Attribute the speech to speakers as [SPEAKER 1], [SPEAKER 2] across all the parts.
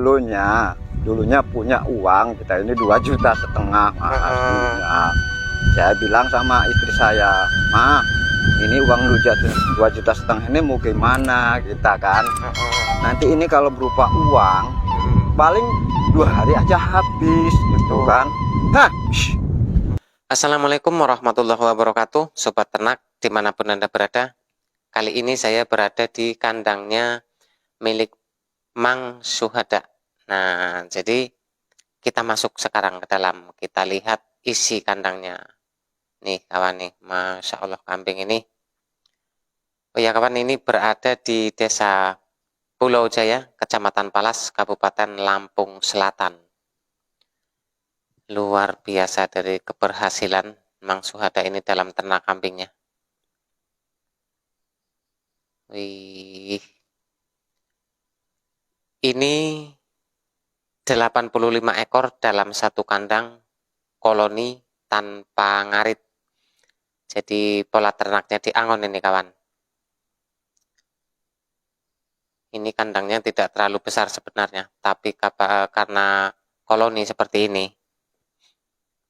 [SPEAKER 1] dulunya punya uang kita ini 2,5 juta Mas. Saya bilang sama istri saya, "Ma, ini uang 2,5 juta ini mau gimana kita kan? Nanti ini kalau berupa uang paling 2 hari aja habis gitu kan."
[SPEAKER 2] Assalamualaikum warahmatullahi wabarakatuh, Sobat Ternak dimanapun Anda berada. Kali ini saya berada di kandangnya milik Mang Syuhada. Nah, jadi kita masuk sekarang ke dalam, kita lihat isi kandangnya. Nih kawan nih, Masya Allah kambing ini. Oh ya kawan, ini berada di Desa Pulau Jaya, Kecamatan Palas, Kabupaten Lampung Selatan. Luar biasa dari keberhasilan Mang Syuhada ini dalam ternak kambingnya. Wih. Ini 85 ekor dalam satu kandang koloni tanpa ngarit. Jadi pola ternaknya di angon ini kawan. Ini kandangnya tidak terlalu besar sebenarnya, tapi karena koloni seperti ini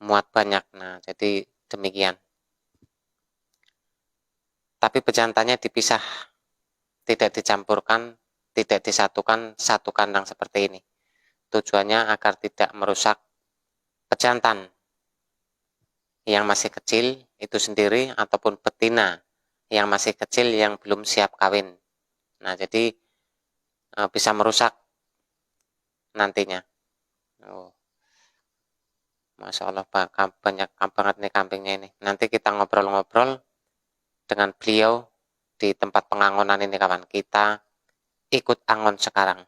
[SPEAKER 2] muat banyak. Nah, jadi demikian. Tapi bejantannya dipisah, tidak dicampurkan, tidak disatukan satu kandang seperti ini. Tujuannya agar tidak merusak pejantan yang masih kecil itu sendiri ataupun betina yang masih kecil yang belum siap kawin. Nah, jadi bisa merusak nantinya. Oh, Masya Allah, banyak banget nih kambingnya ini. Nanti kita ngobrol-ngobrol dengan beliau di tempat pengangonan ini kawan. Kita ikut angon sekarang.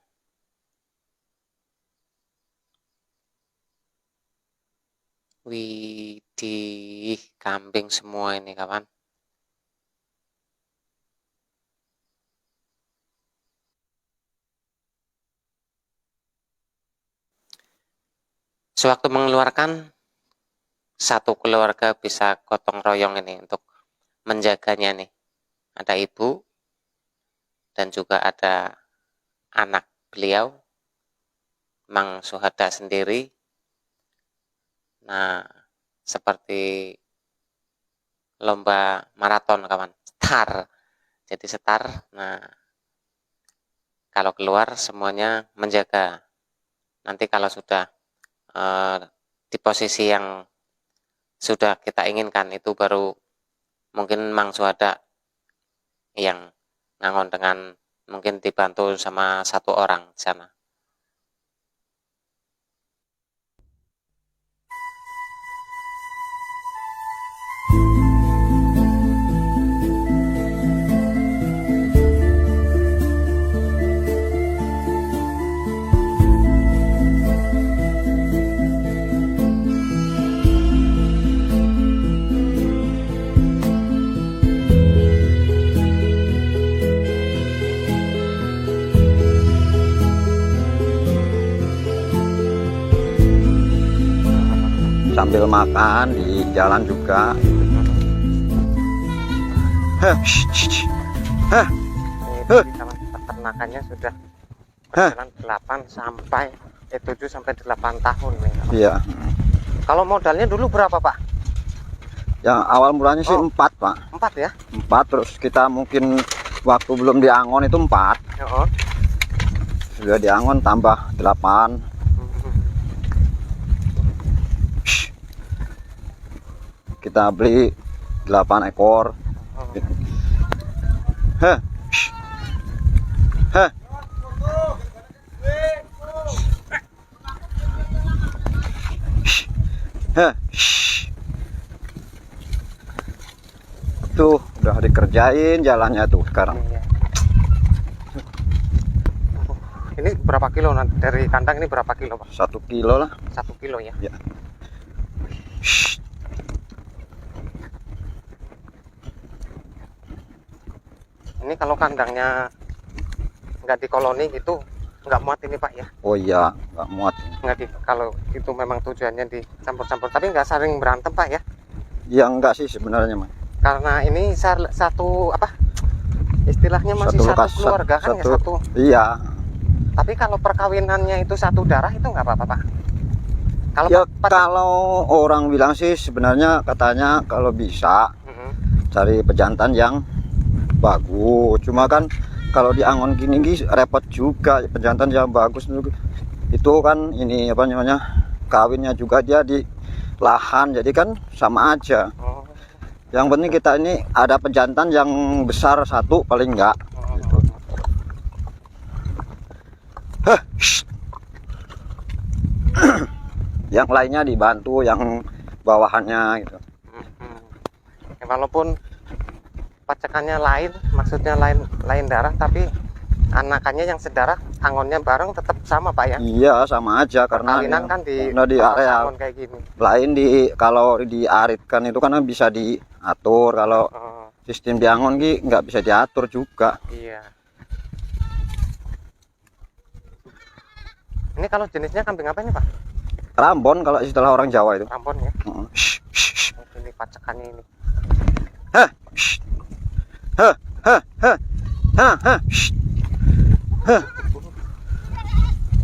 [SPEAKER 2] Widih, kambing semua ini kawan. Sewaktu mengeluarkan, satu keluarga bisa gotong royong ini untuk menjaganya nih. Ada ibu dan juga ada anak beliau, Mang Syuhada sendiri. Nah, seperti lomba maraton kawan, start. Jadi start. Nah, kalau keluar semuanya menjaga. Nanti kalau sudah di posisi yang sudah kita inginkan, itu baru mungkin Mang Syuhada yang ngangon dengan mungkin dibantu sama satu orang di sana.
[SPEAKER 1] Sambil makan di jalan juga.
[SPEAKER 2] Peternakannya sudah berjalan 7 sampai 8 tahun nih.
[SPEAKER 1] Iya.
[SPEAKER 2] Kalau modalnya dulu berapa Pak?
[SPEAKER 1] Yang awal mulanya sih 4 Pak.
[SPEAKER 2] 4 ya?
[SPEAKER 1] 4, terus kita mungkin waktu belum diangon itu 4. Sudah diangon tambah 8. Kita beli 8 ekor. Tuh udah dikerjain jalannya tuh sekarang.
[SPEAKER 2] Ini berapa kilo nanti dari kandang ini, berapa kilo Pak?
[SPEAKER 1] 1 kilo lah.
[SPEAKER 2] 1 kilo ya?
[SPEAKER 1] Ya.
[SPEAKER 2] Ini kalau kandangnya nggak di koloni gitu nggak muat ini Pak ya?
[SPEAKER 1] Oh iya, nggak muat.
[SPEAKER 2] Kalau itu memang tujuannya dicampur-campur, tapi nggak sering berantem Pak ya?
[SPEAKER 1] Ya enggak sih sebenarnya Mas.
[SPEAKER 2] Karena ini satu apa? Istilahnya masih satu keluarga kan ya, satu.
[SPEAKER 1] Iya.
[SPEAKER 2] Tapi kalau perkawinannya itu satu darah itu nggak apa-apa, Pak? Kalau
[SPEAKER 1] Ya kalau orang bilang sih sebenarnya katanya kalau bisa cari pejantan yang bagus. Cuma kan kalau di Angon gini repot juga, pejantan yang bagus itu kan ini apa namanya, kawinnya juga dia di lahan, jadi kan sama aja. Yang penting kita ini ada pejantan yang besar satu paling enggak gitu. Yang lainnya dibantu yang bawahannya gitu.
[SPEAKER 2] Ya, walaupun pacakannya lain, maksudnya lain darah, tapi anakannya yang sedarah, angonnya bareng tetap sama, Pak ya?
[SPEAKER 1] Iya sama aja karena
[SPEAKER 2] Perkawinan kan di
[SPEAKER 1] area
[SPEAKER 2] angon kayak gini.
[SPEAKER 1] lain kalau diaritkan itu kan bisa diatur, kalau sistem di Angon nggak bisa diatur juga.
[SPEAKER 2] Iya. Ini kalau jenisnya kambing apa ini, Pak?
[SPEAKER 1] Rambon kalau istilah orang Jawa itu.
[SPEAKER 2] Rambon ya. Ini pacakannya ini.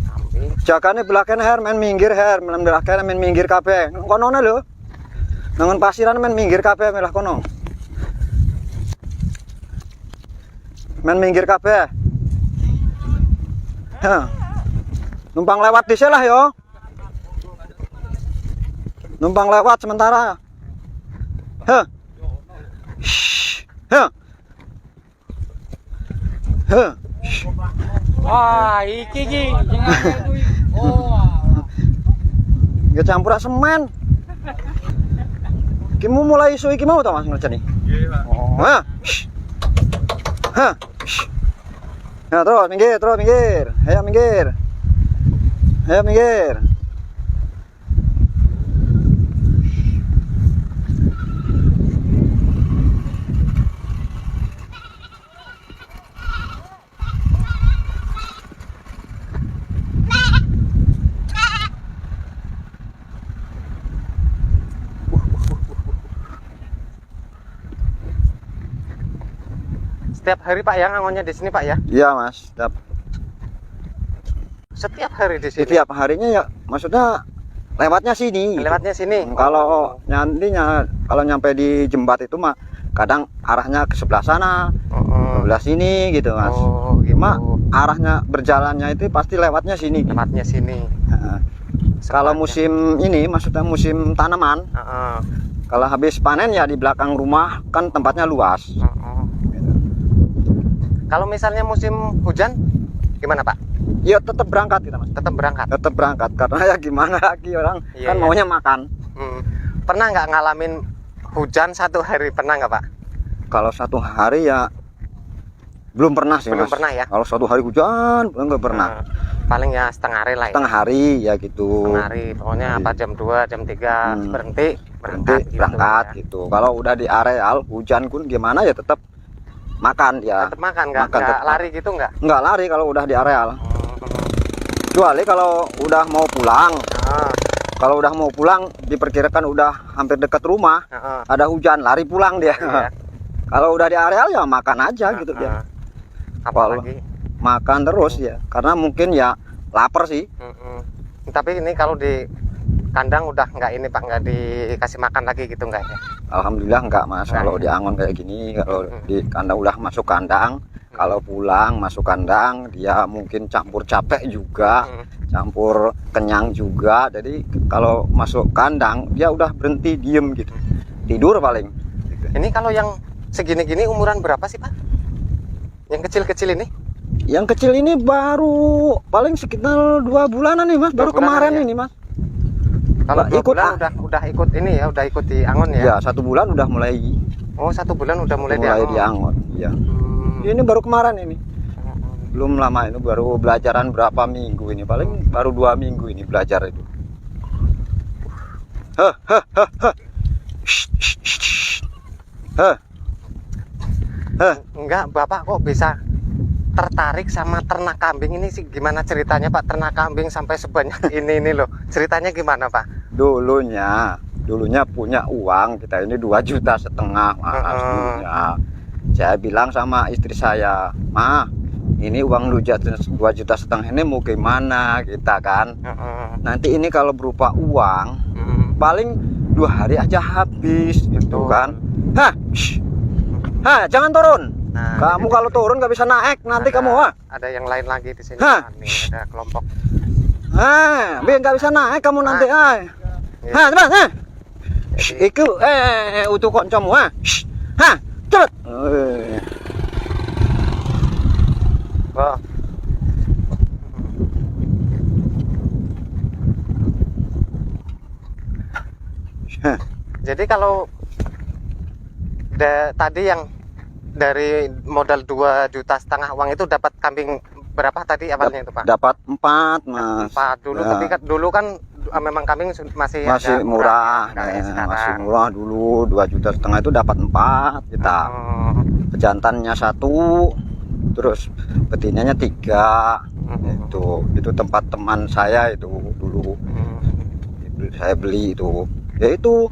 [SPEAKER 2] Kambing.
[SPEAKER 1] Jakane belakang her men minggir her, men belakang men minggir kabeh. Konone lho. Nangon pasiran men minggir kabeh melah kono. Men minggir kabeh. Numpang lewat di lah yo. Numpang lewat sementara.
[SPEAKER 3] Wah, iki.
[SPEAKER 1] Gak campur semen. Kimu mulai isu iki mau ta Mas ngerjani? Nggih, Pak. Oh, Nah, terus minggir. Ayo minggir.
[SPEAKER 2] Setiap hari, Pak, yang angonnya di sini, Pak ya?
[SPEAKER 1] Iya, Mas.
[SPEAKER 2] Setiap hari di sini.
[SPEAKER 1] Setiap harinya ya, maksudnya lewatnya sini.
[SPEAKER 2] Lewatnya sini.
[SPEAKER 1] Kalau nantinya kalau nyampe di Jembat itu mah kadang arahnya ke sebelah sana, sebelah sini gitu, Mas.
[SPEAKER 2] Gitu.
[SPEAKER 1] Cuma arahnya berjalannya itu pasti lewatnya sini.
[SPEAKER 2] Lewatnya sini.
[SPEAKER 1] Kalau musim ini, maksudnya musim tanaman, kalau habis panen ya di belakang rumah kan tempatnya luas.
[SPEAKER 2] Kalau misalnya musim hujan, gimana, Pak?
[SPEAKER 1] Ya tetap berangkat kita, Mas.
[SPEAKER 2] Tetap berangkat.
[SPEAKER 1] Tetap berangkat karena ya gimana lagi orang kan maunya makan.
[SPEAKER 2] Pernah nggak ngalamin hujan satu hari? Pernah nggak, Pak?
[SPEAKER 1] Kalau satu hari ya belum pernah sih,
[SPEAKER 2] Belum
[SPEAKER 1] Mas.
[SPEAKER 2] pernah ya?
[SPEAKER 1] Kalau satu hari hujan nggak pernah.
[SPEAKER 2] Paling ya setengah hari lah ya.
[SPEAKER 1] Setengah hari ya gitu.
[SPEAKER 2] Setengah hari, pokoknya apa jam 2, jam 3 berhenti
[SPEAKER 1] berangkat gitu. Kalau udah di areal hujan pun gimana ya tetap makan ya.
[SPEAKER 2] Tetap makan, nggak lari gitu nggak?
[SPEAKER 1] Nggak lari kalau udah di areal. Kecuali kalau udah mau pulang. Kalau udah mau pulang diperkirakan udah hampir dekat rumah, ada hujan lari pulang dia.
[SPEAKER 2] Iya.
[SPEAKER 1] Kalau udah di areal ya makan aja gitu dia.
[SPEAKER 2] Apalagi
[SPEAKER 1] makan terus ya, karena mungkin ya lapar sih.
[SPEAKER 2] Tapi ini kalau di kandang udah nggak ini, Pak, nggak dikasih makan lagi gitu nggak ya?
[SPEAKER 1] Alhamdulillah enggak, Mas. Kalau di Angon kayak gini, kalau di kandang udah masuk kandang, kalau pulang masuk kandang dia mungkin campur capek juga, campur kenyang juga. Jadi kalau masuk kandang dia udah berhenti diem gitu, tidur paling.
[SPEAKER 2] Ini kalau yang segini-gini umuran berapa sih, Pak? Yang kecil-kecil ini?
[SPEAKER 1] Yang kecil ini baru paling sekitar 2 bulanan nih, Mas. Baru kemarin
[SPEAKER 2] ya?
[SPEAKER 1] ini, Mas.
[SPEAKER 2] Kalau 2 bulan udah ikut ini ya, udah ikut di Angon ya?
[SPEAKER 1] Ya, 1 bulan udah mulai.
[SPEAKER 2] Oh, 1 bulan udah mulai
[SPEAKER 1] di Angon. Iya. Ini baru kemarin ini. Belum lama, ini baru belajaran berapa minggu ini, paling baru 2 minggu ini belajar itu.
[SPEAKER 2] Enggak, Bapak kok bisa tertarik sama ternak kambing ini sih? Gimana ceritanya, Pak? Ternak kambing sampai sebanyak ini loh. Ceritanya gimana, Pak?
[SPEAKER 1] Dulunya punya uang kita ini 2,5 juta, Mas. Dulunya saya bilang sama istri saya, "Ma, ini uang lu 2,5 juta ini mau gimana kita kan. Nanti ini kalau berupa uang paling 2 hari aja habis gitu kan. Jangan turun.
[SPEAKER 2] Nah,
[SPEAKER 1] Kamu kalau turun nggak bisa naik nanti kamu.
[SPEAKER 2] Ada yang lain lagi di sini. Nih, ada kelompok.
[SPEAKER 1] Biar nggak bisa naik kamu nanti. Cepat. Iku untuk koncomu. Cepet.
[SPEAKER 2] Oh. Jadi kalau tadi yang dari modal 2,5 juta uang itu dapat kambing berapa tadi awalnya itu Pak?
[SPEAKER 1] Dapat 4 Mas.
[SPEAKER 2] 4 dulu, tapi dulu kan memang kambing masih
[SPEAKER 1] murah, masih murah dulu 2,5 juta itu dapat 4 kita. Pejantannya 1, terus betinanya 3. Itu tempat teman saya itu dulu. Saya beli itu. Ya itu.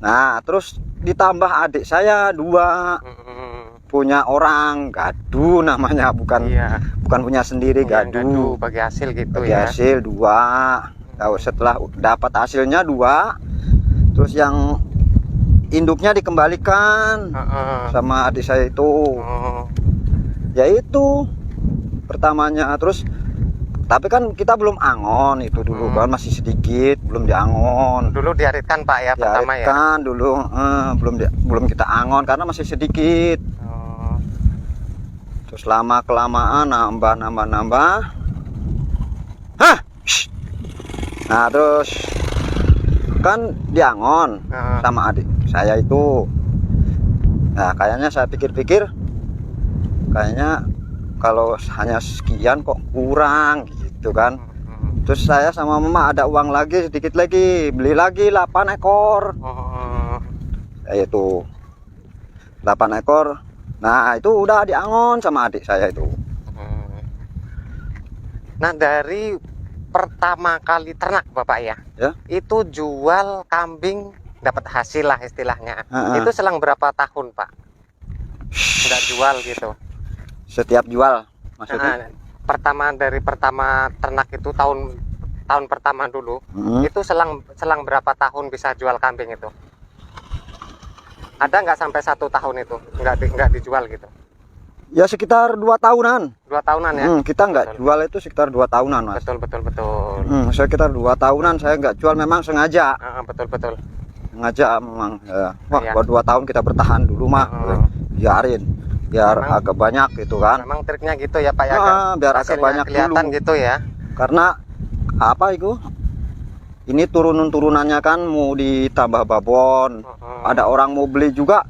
[SPEAKER 1] Nah, terus ditambah adik saya 2. Punya orang Gadu namanya, bukan punya sendiri. Gadu
[SPEAKER 2] bagi hasil gitu
[SPEAKER 1] bagi
[SPEAKER 2] ya.
[SPEAKER 1] Hasil 2. Tahu setelah dapat hasilnya 2, terus yang induknya dikembalikan sama adik saya itu. Ya itu pertamanya. Terus tapi kan kita belum angon itu dulu kan, masih sedikit, belum diangon.
[SPEAKER 2] Dulu diaritkan Pak ya, pertama ya.
[SPEAKER 1] Diaritkan dulu, belum kita angon karena masih sedikit. Terus lama kelamaan nambah. Nah terus kan diangon sama adik saya itu. Nah kayaknya saya pikir-pikir, kayaknya kalau hanya sekian kok kurang gitu kan. Terus saya sama mama ada uang lagi sedikit lagi, beli lagi 8 ekor. Itu 8 ekor. Nah itu udah diangon sama adik saya itu.
[SPEAKER 2] Nah dari pertama kali ternak Bapak ya, itu jual kambing dapat hasil lah istilahnya. Itu selang berapa tahun Pak? Nggak jual gitu.
[SPEAKER 1] Setiap jual maksudnya?
[SPEAKER 2] Dari pertama ternak itu tahun pertama dulu, itu selang berapa tahun bisa jual kambing itu? Ada nggak sampai 1 tahun itu nggak dijual gitu?
[SPEAKER 1] Ya sekitar 2 tahunan.
[SPEAKER 2] 2 tahunan ya?
[SPEAKER 1] Kita nggak jual itu sekitar 2 tahunan Mas.
[SPEAKER 2] Betul.
[SPEAKER 1] Sekitar 2 tahunan saya nggak jual, memang sengaja.
[SPEAKER 2] Betul.
[SPEAKER 1] Sengaja memang. Buat 2 tahun kita bertahan dulu mah. Biarin. Biar agak banyak gitu kan.
[SPEAKER 2] Memang triknya gitu ya Pak ya.
[SPEAKER 1] Biar agak banyak
[SPEAKER 2] kelihatan
[SPEAKER 1] dulu.
[SPEAKER 2] Gitu ya.
[SPEAKER 1] Karena apa itu? Ini turunannya kan mau ditambah babon. Ada orang mau beli juga,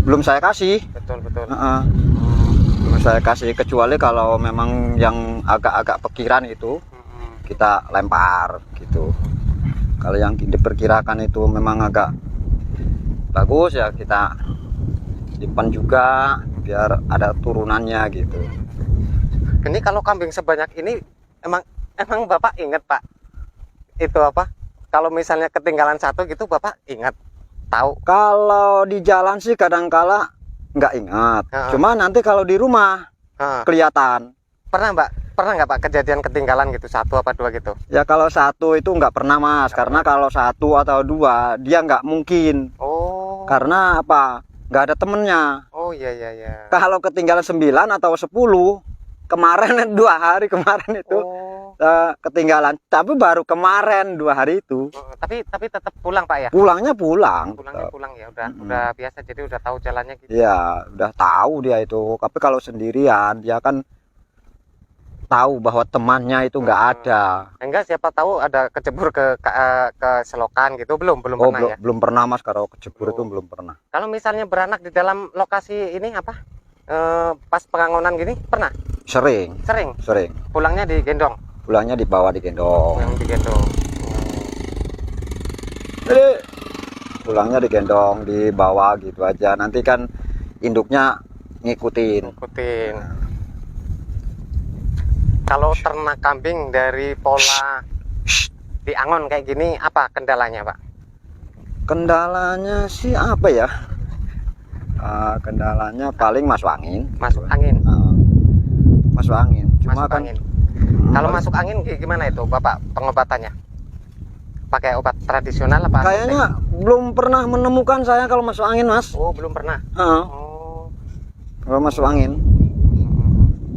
[SPEAKER 1] belum saya kasih.
[SPEAKER 2] Betul.
[SPEAKER 1] Belum saya kasih, kecuali kalau memang yang agak-agak pekiran itu kita lempar gitu. Kalau yang diperkirakan itu memang agak bagus ya kita simpan juga biar ada turunannya gitu.
[SPEAKER 2] Ini kalau kambing sebanyak ini emang Bapak ingat Pak itu apa? Kalau misalnya ketinggalan 1 gitu Bapak ingat, tahu?
[SPEAKER 1] Kalau di jalan sih kadangkala nggak ingat. Cuma nanti kalau di rumah kelihatan. Pernah
[SPEAKER 2] nggak Pak kejadian ketinggalan gitu 1 apa 2 gitu?
[SPEAKER 1] Ya kalau 1 itu nggak pernah Mas, karena kalau 1 atau 2 dia nggak mungkin. Karena apa? Nggak ada temennya.
[SPEAKER 2] Iya.
[SPEAKER 1] Kalau ketinggalan 9 atau 10, kemarin 2 hari kemarin itu ketinggalan, tapi baru kemarin 2 hari itu.
[SPEAKER 2] Tapi tetap pulang Pak ya?
[SPEAKER 1] Pulangnya pulang.
[SPEAKER 2] Pulangnya pulang ya, udah biasa, jadi udah tahu jalannya gitu.
[SPEAKER 1] Ya udah tahu dia itu. Tapi kalau sendirian dia kan tahu bahwa temannya itu nggak ada.
[SPEAKER 2] Enggak, siapa tahu ada kecebur ke selokan gitu. Belum pernah ya?
[SPEAKER 1] Belum pernah Mas, kalau kecebur itu belum pernah.
[SPEAKER 2] Kalau misalnya beranak di dalam lokasi ini apa? Pas pengangonan gini pernah?
[SPEAKER 1] Sering.
[SPEAKER 2] Pulangnya digendong?
[SPEAKER 1] Pulangnya dibawa digendong. Pulangnya digendong, dibawa gitu aja. Nanti kan induknya ngikutin. Kalau ternak kambing dari pola diangon kayak gini, apa kendalanya Pak? Kendalanya sih apa ya? Kendalanya paling masuk angin. Masuk angin. Cuma
[SPEAKER 2] Masuk
[SPEAKER 1] kan
[SPEAKER 2] angin. Kalau masuk angin gimana itu Bapak pengobatannya? Pakai obat tradisional apa?
[SPEAKER 1] kayaknya belum pernah menemukan saya kalau masuk angin, Mas.
[SPEAKER 2] Oh, belum pernah.
[SPEAKER 1] Heeh,
[SPEAKER 2] Oh.
[SPEAKER 1] kalau masuk angin.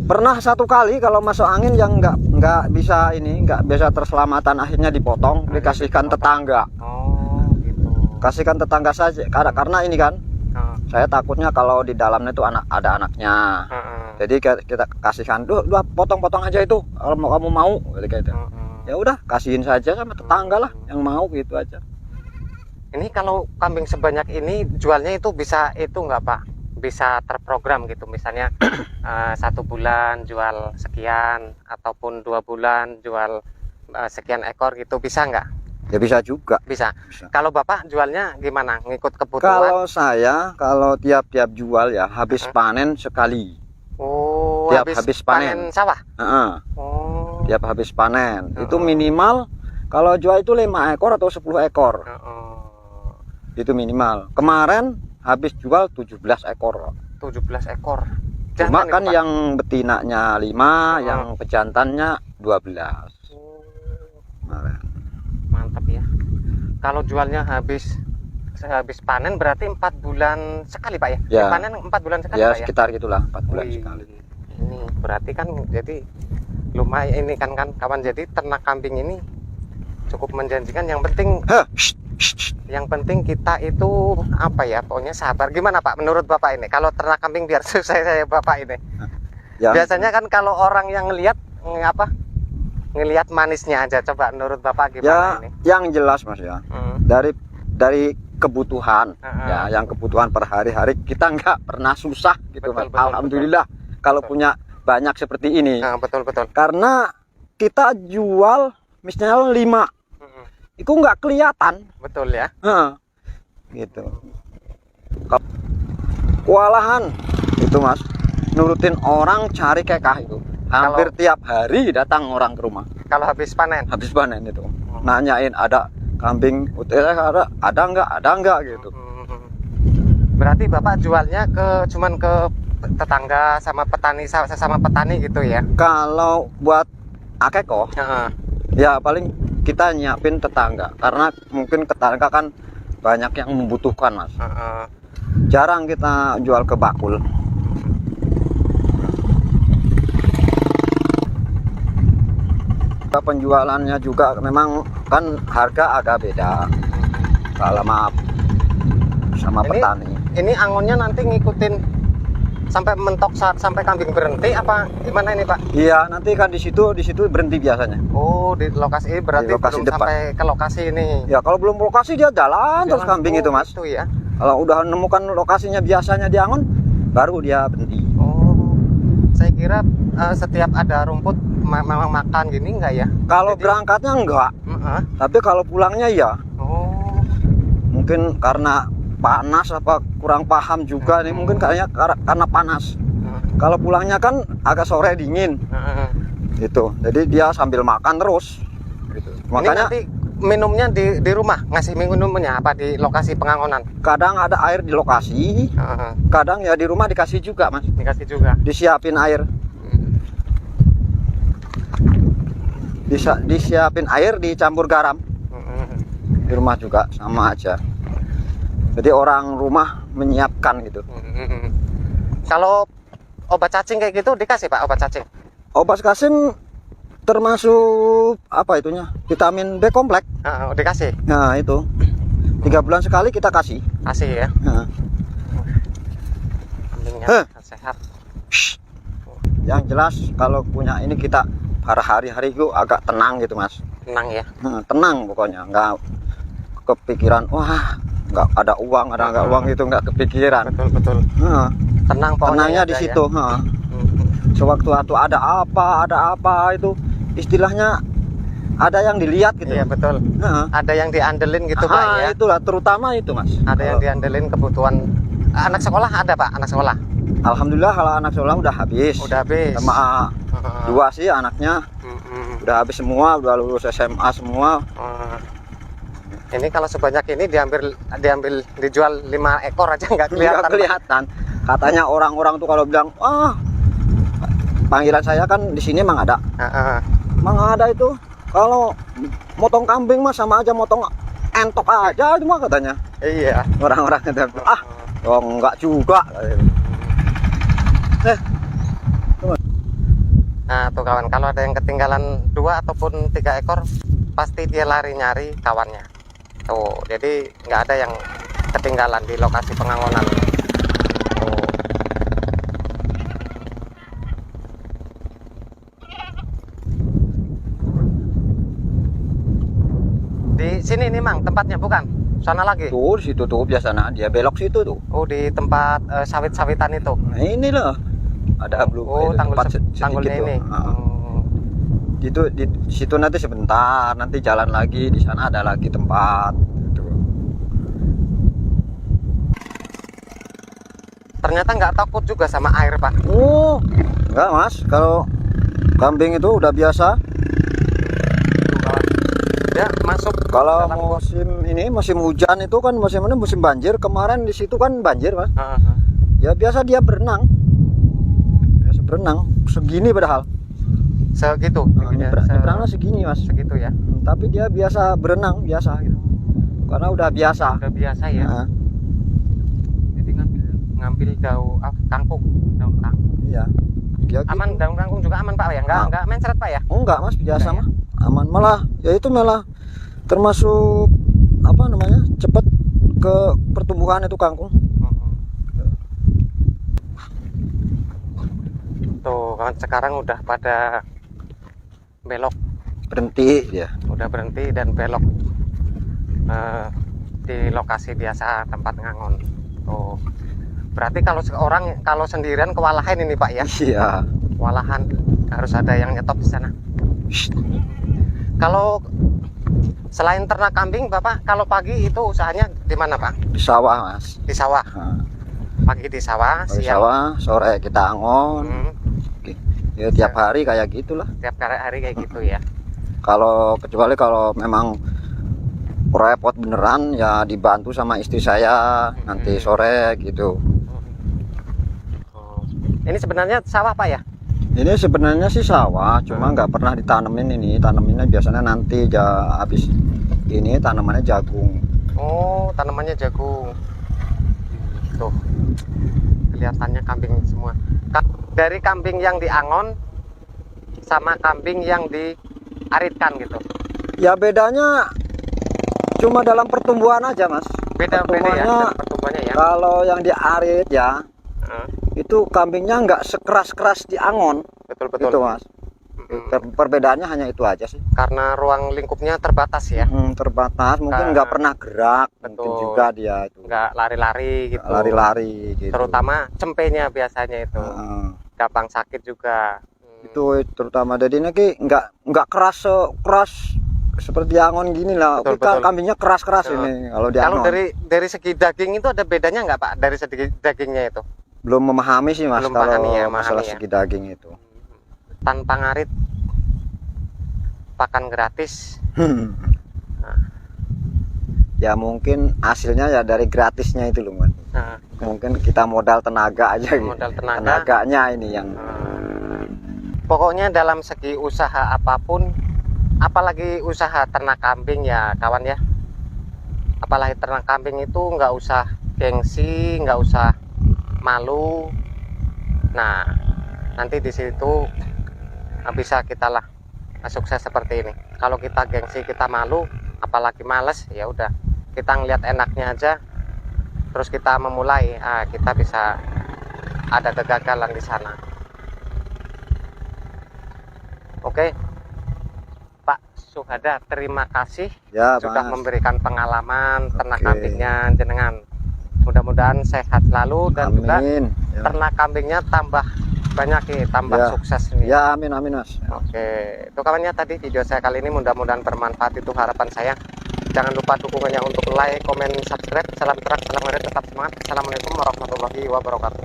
[SPEAKER 1] Pernah satu kali kalau masuk angin yang nggak bisa nggak bisa terselamatan, akhirnya dipotong, dikasihkan tetangga.
[SPEAKER 2] Oh, gitu.
[SPEAKER 1] Kasihkan tetangga saja karena ini kan
[SPEAKER 2] Oh.
[SPEAKER 1] saya takutnya kalau di dalamnya itu ada anaknya.
[SPEAKER 2] Heeh.
[SPEAKER 1] Jadi kita kasihkan, dua potong-potong aja itu kalau kamu mau gitu.
[SPEAKER 2] Heeh.
[SPEAKER 1] Ya udah, kasihin saja sama tetangga lah yang mau, gitu aja.
[SPEAKER 2] Ini kalau kambing sebanyak ini jualnya itu bisa itu nggak Pak? Bisa terprogram gitu, misalnya 1 bulan jual sekian, ataupun 2 bulan jual sekian ekor gitu, bisa nggak?
[SPEAKER 1] Ya bisa juga.
[SPEAKER 2] Bisa.
[SPEAKER 1] Bisa.
[SPEAKER 2] Kalau Bapak jualnya gimana? Ngikut kebutuhan?
[SPEAKER 1] Kalau saya tiap-tiap jual ya habis panen sekali.
[SPEAKER 2] Oh,
[SPEAKER 1] tiap habis panen.
[SPEAKER 2] sawah.
[SPEAKER 1] Heeh,
[SPEAKER 2] Oh.
[SPEAKER 1] tiap habis panen. Itu minimal kalau jual itu 5 ekor atau 10 ekor.
[SPEAKER 2] Oh.
[SPEAKER 1] Itu minimal. Kemarin habis jual 17 ekor.
[SPEAKER 2] 17 ekor.
[SPEAKER 1] Cuma
[SPEAKER 2] Jangan
[SPEAKER 1] kan
[SPEAKER 2] itu, Pak.
[SPEAKER 1] yang betinanya 5, yang pejantannya 12. Kemarin.
[SPEAKER 2] Mantap ya. Kalau jualnya habis panen berarti 4 bulan sekali Pak ya?
[SPEAKER 1] Ya.
[SPEAKER 2] Panen 4 bulan sekali
[SPEAKER 1] Ya
[SPEAKER 2] Pak ya?
[SPEAKER 1] sekitar gitulah, 4 bulan
[SPEAKER 2] Wih,
[SPEAKER 1] sekali.
[SPEAKER 2] Ini berarti kan jadi lumayan ini kan kawan, jadi ternak kambing ini cukup menjanjikan. Yang penting
[SPEAKER 1] Heh,
[SPEAKER 2] kita itu apa ya, pokoknya sabar. Gimana Pak menurut Bapak ini kalau ternak kambing biar susah saya Bapak ini?
[SPEAKER 1] ya,
[SPEAKER 2] Biasanya kan kalau orang yang ngelihat ngelihat manisnya aja, coba menurut Bapak
[SPEAKER 1] ya
[SPEAKER 2] gimana ini?
[SPEAKER 1] yang jelas Mas ya.
[SPEAKER 2] Hmm.
[SPEAKER 1] Dari kebutuhan ya, yang kebutuhan per hari-hari kita nggak pernah susah gitu,
[SPEAKER 2] Betul,
[SPEAKER 1] Mas.
[SPEAKER 2] betul,
[SPEAKER 1] Alhamdulillah kalau
[SPEAKER 2] Betul.
[SPEAKER 1] punya banyak seperti ini.
[SPEAKER 2] Nah, betul.
[SPEAKER 1] Karena kita jual misalnya 5,
[SPEAKER 2] Hmm.
[SPEAKER 1] itu nggak kelihatan.
[SPEAKER 2] Betul ya.
[SPEAKER 1] Gitu. Kewalahan itu Mas, nurutin orang cari kekah itu. Hampir tiap hari datang orang ke rumah
[SPEAKER 2] Kalau habis panen.
[SPEAKER 1] habis panen itu, nanyain ada kambing ada nggak gitu.
[SPEAKER 2] Berarti Bapak jualnya cuman ke tetangga sama petani, sesama petani gitu ya?
[SPEAKER 1] Kalau buat akeko
[SPEAKER 2] Heeh.
[SPEAKER 1] ya paling kita nyiapin tetangga, karena mungkin tetangga kan banyak yang membutuhkan Mas.
[SPEAKER 2] Heeh.
[SPEAKER 1] Jarang kita jual ke bakul. Penjualannya juga memang kan harga agak beda kalau sama
[SPEAKER 2] Ini-
[SPEAKER 1] petani.
[SPEAKER 2] Ini angonnya nanti ngikutin sampai mentok sampai kambing berhenti apa gimana ini Pak?
[SPEAKER 1] Iya, nanti kan di situ berhenti biasanya.
[SPEAKER 2] Oh, di lokasi berarti
[SPEAKER 1] Di lokasi
[SPEAKER 2] belum
[SPEAKER 1] depan.
[SPEAKER 2] sampai ke lokasi ini.
[SPEAKER 1] Ya kalau belum lokasi dia jalan terus kambing itu Mas.
[SPEAKER 2] Itu ya.
[SPEAKER 1] Kalau udah nemukan lokasinya biasanya di angon, baru dia berhenti.
[SPEAKER 2] Oh, saya kira setiap ada rumput memang makan gini enggak ya?
[SPEAKER 1] Kalau
[SPEAKER 2] Jadi-
[SPEAKER 1] berangkatnya enggak,
[SPEAKER 2] Heeh.
[SPEAKER 1] tapi kalau pulangnya ya.
[SPEAKER 2] Oh,
[SPEAKER 1] Mungkin karena panas apa kurang paham juga nih, mungkin kayaknya karena panas. Kalau pulangnya kan agak sore dingin
[SPEAKER 2] heeh.
[SPEAKER 1] gitu, jadi dia sambil makan terus gitu.
[SPEAKER 2] Ini
[SPEAKER 1] Makanya
[SPEAKER 2] nanti minumnya di rumah, ngasih minumnya apa di lokasi pengangonan?
[SPEAKER 1] kadang ada air di lokasi,
[SPEAKER 2] Heeh.
[SPEAKER 1] kadang ya di rumah dikasih juga Mas,
[SPEAKER 2] Dikasih juga.
[SPEAKER 1] disiapin air, disiapin air dicampur garam
[SPEAKER 2] Heeh.
[SPEAKER 1] di rumah juga sama aja. Jadi orang rumah menyiapkan gitu.
[SPEAKER 2] Heeh. Kalau obat cacing kayak gitu dikasih Pak, obat cacing?
[SPEAKER 1] Obat kasim termasuk apa itunya, vitamin B kompleks.
[SPEAKER 2] Dikasih?
[SPEAKER 1] Nah itu 3 bulan sekali kita kasih.
[SPEAKER 2] Kasih ya?
[SPEAKER 1] Nah,
[SPEAKER 2] Kambingnya sehat.
[SPEAKER 1] yang jelas kalau punya ini kita hari-hari itu agak tenang gitu Mas.
[SPEAKER 2] Tenang ya?
[SPEAKER 1] Tenang pokoknya, nggak kepikiran wah nggak ada uang, nggak uang, itu nggak kepikiran.
[SPEAKER 2] Betul. Tenang pokoknya.
[SPEAKER 1] Tenangnya
[SPEAKER 2] ada
[SPEAKER 1] di
[SPEAKER 2] ya?
[SPEAKER 1] situ. Sewaktu-waktu ada apa itu istilahnya ada yang dilihat gitu.
[SPEAKER 2] Iya betul. Ada yang diandelin gitu Pak ya?
[SPEAKER 1] Itulah terutama itu Mas.
[SPEAKER 2] Ada yang diandelin kebutuhan anak sekolah, ada Pak anak sekolah?
[SPEAKER 1] Alhamdulillah kalau anak sekolah udah habis.
[SPEAKER 2] Udah habis.
[SPEAKER 1] Sama 2 sih anaknya udah habis semua, udah lulus SMA semua.
[SPEAKER 2] Ini kalau sebanyak ini diambil dijual 5 ekor aja nggak kelihatan.
[SPEAKER 1] Nggak kelihatan. Katanya orang-orang tuh kalau bilang panggilan saya kan di sini Mang Ada. Mang Ada itu kalau motong kambing mah sama aja motong entok aja cuma katanya.
[SPEAKER 2] Iya.
[SPEAKER 1] Orang-orang kata, oh enggak juga.
[SPEAKER 2] Nah tuh kawan, kalau ada yang ketinggalan 2 ataupun 3 ekor pasti dia lari nyari kawannya tuh, jadi nggak ada yang ketinggalan di lokasi pengangonan tuh. Di sini nih Mang tempatnya, bukan sana lagi
[SPEAKER 1] Tuh di situ tuh biasanya dia belok situ tuh.
[SPEAKER 2] oh di tempat sawit-sawitan itu.
[SPEAKER 1] Nah, ini loh ada belum
[SPEAKER 2] Oh tanggulnya ini.
[SPEAKER 1] Itu di situ nanti sebentar, nanti jalan lagi di sana ada lagi tempat. Gitu.
[SPEAKER 2] Ternyata nggak takut juga sama air Pak.
[SPEAKER 1] Oh, enggak Mas, kalau kambing itu udah biasa.
[SPEAKER 2] Dia masuk
[SPEAKER 1] Kalau
[SPEAKER 2] dalam
[SPEAKER 1] musim hujan itu kan musim banjir. Kemarin di situ kan banjir Mas.
[SPEAKER 2] uh,
[SPEAKER 1] Ya biasa dia berenang. Biasa berenang segini padahal.
[SPEAKER 2] segitu
[SPEAKER 1] Nyebrangnya segini Mas.
[SPEAKER 2] segitu ya.
[SPEAKER 1] Tapi dia biasa berenang biasa gitu. Karena udah biasa.
[SPEAKER 2] Udah biasa ya.
[SPEAKER 1] Nah,
[SPEAKER 2] Jadi ngambil daun kangkung, daun kangkung.
[SPEAKER 1] iya. Ya,
[SPEAKER 2] Aman,
[SPEAKER 1] gitu.
[SPEAKER 2] daun kangkung juga aman Pak ya? Enggak mencret Pak ya?
[SPEAKER 1] Oh enggak Mas, biasa
[SPEAKER 2] Enggak,
[SPEAKER 1] mah. Aman, malah ya itu malah termasuk apa namanya? Cepat ke pertumbuhan itu kangkung.
[SPEAKER 2] Tuh kan sekarang udah pada belok,
[SPEAKER 1] Berhenti dia.
[SPEAKER 2] udah berhenti dan belok di lokasi biasa tempat ngangon. Tuh. Berarti kalau sendirian kewalahan ini Pak ya?
[SPEAKER 1] Iya.
[SPEAKER 2] Kewalahan, harus ada yang nyetop di sana. Kalau selain ternak kambing Bapak, kalau pagi itu usahanya di mana Pak?
[SPEAKER 1] Di sawah Mas.
[SPEAKER 2] Di sawah.
[SPEAKER 1] Nah,
[SPEAKER 2] Pagi di sawah,
[SPEAKER 1] di
[SPEAKER 2] siang
[SPEAKER 1] sawah, sore kita angon.
[SPEAKER 2] hmm,
[SPEAKER 1] Ya tiap hari kayak gitulah.
[SPEAKER 2] tiap hari kayak gitu ya.
[SPEAKER 1] Kecuali kalau memang repot beneran ya dibantu sama istri saya nanti sore gitu.
[SPEAKER 2] Oh. Ini sebenarnya sawah Pak ya?
[SPEAKER 1] Ini sebenarnya sih sawah, cuma nggak pernah ditanemin ini. Tanaminnya biasanya nanti habis ini tanamannya jagung.
[SPEAKER 2] Oh, tanamannya jagung. Tuh. Kelihatannya kambing semua. Dari kambing yang diangon sama kambing yang diaritkan gitu.
[SPEAKER 1] Ya bedanya cuma dalam pertumbuhan aja Mas.
[SPEAKER 2] Beda-beda ya dalam pertumbuhannya ya.
[SPEAKER 1] Kalau yang diarit ya
[SPEAKER 2] Heeh.
[SPEAKER 1] itu kambingnya nggak sekeras-keras diangon
[SPEAKER 2] Betul-betul.
[SPEAKER 1] gitu Mas. Perbedaannya hanya itu aja sih.
[SPEAKER 2] Karena ruang lingkupnya terbatas ya.
[SPEAKER 1] Terbatas, mungkin nggak pernah gerak, mungkin
[SPEAKER 2] Betul.
[SPEAKER 1] juga dia itu
[SPEAKER 2] Nggak lari-lari gitu.
[SPEAKER 1] lari-lari gitu.
[SPEAKER 2] Terutama cempenya biasanya itu.
[SPEAKER 1] Heeh.
[SPEAKER 2] Gampang sakit juga.
[SPEAKER 1] Itu terutama dadinya ki nggak keras seperti angon gini lah.
[SPEAKER 2] Betul,
[SPEAKER 1] Kita
[SPEAKER 2] betul.
[SPEAKER 1] kambingnya keras-keras
[SPEAKER 2] Betul.
[SPEAKER 1] ini kalau di
[SPEAKER 2] Kalau
[SPEAKER 1] angon.
[SPEAKER 2] dari segi daging itu ada bedanya nggak Pak? Dari segi dagingnya itu
[SPEAKER 1] Belum memahami sih Mas
[SPEAKER 2] Belum
[SPEAKER 1] kalau
[SPEAKER 2] pahami ya,
[SPEAKER 1] masalah
[SPEAKER 2] memahami ya.
[SPEAKER 1] segi daging itu.
[SPEAKER 2] tanpa ngarit, pakan gratis.
[SPEAKER 1] Ya mungkin hasilnya ya dari gratisnya itu loh Mas.
[SPEAKER 2] Nah,
[SPEAKER 1] Mungkin kita modal tenaga aja gitu.
[SPEAKER 2] modal tenaga.
[SPEAKER 1] Tenaganya ini yang
[SPEAKER 2] Pokoknya dalam segi usaha apapun, apalagi usaha ternak kambing ya kawan ya. Apalagi ternak kambing itu nggak usah gengsi, nggak usah malu. Nah, nanti di situ bisa kita lah sukses seperti ini. Kalau kita gengsi, kita malu, apalagi males, ya udah kita ngelihat enaknya aja, terus kita memulai, kita bisa ada kegagalan di sana. Oke, Pak Suhada, terima kasih
[SPEAKER 1] ya
[SPEAKER 2] sudah
[SPEAKER 1] Mas.
[SPEAKER 2] memberikan pengalaman ternak
[SPEAKER 1] Oke.
[SPEAKER 2] kambingnya jenengan. Mudah-mudahan sehat selalu dan juga
[SPEAKER 1] Amin. Ya.
[SPEAKER 2] ternak kambingnya tambah banyak nih, tambah
[SPEAKER 1] Ya.
[SPEAKER 2] sukses nih.
[SPEAKER 1] Ya amin amin Mas.
[SPEAKER 2] Oke, itu kawannya tadi video saya kali ini, mudah-mudahan bermanfaat, itu harapan saya. Jangan lupa dukungannya untuk like, komen, subscribe. Salam terang, salam ngarit, tetap semangat. Assalamualaikum warahmatullahi wabarakatuh.